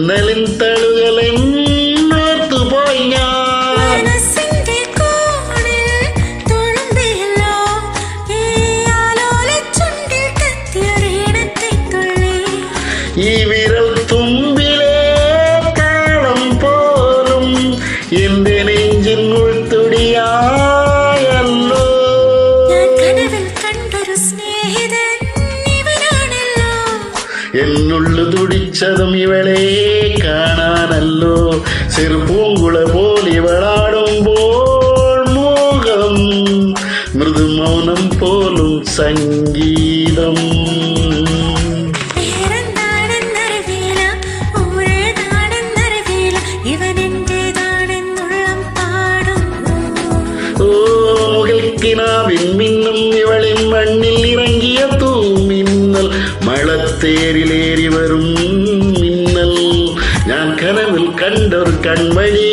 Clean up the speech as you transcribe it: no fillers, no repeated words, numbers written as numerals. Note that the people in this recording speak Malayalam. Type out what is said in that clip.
തെന്നലിൻ തളുകളിൽ പോയി ഞാൻ ഈ വിരൽ തുമ്പിലെ താളം പോലും എന്റെ നെഞ്ചിൻ ഉൾത്തുടിയായല്ലോ. എന്നുള്ളു തുടിച്ചതും ഇവളെ കാണാനല്ലോ. ചെറുപൂങ്കുള പോലെ ഇവളാടുമ്പോൾ മോഹം മൃദുമൗനം പോലും സംഗീതം. മിന്നും ഇവളിൻ മണ്ണിൽ ഇറങ്ങിയ തൂമിന്നൽ മഴത്തേരിലേറി വരും മിന്നൽ. ഞാൻ കനവിൽ കണ്ടൊരു കൺമണി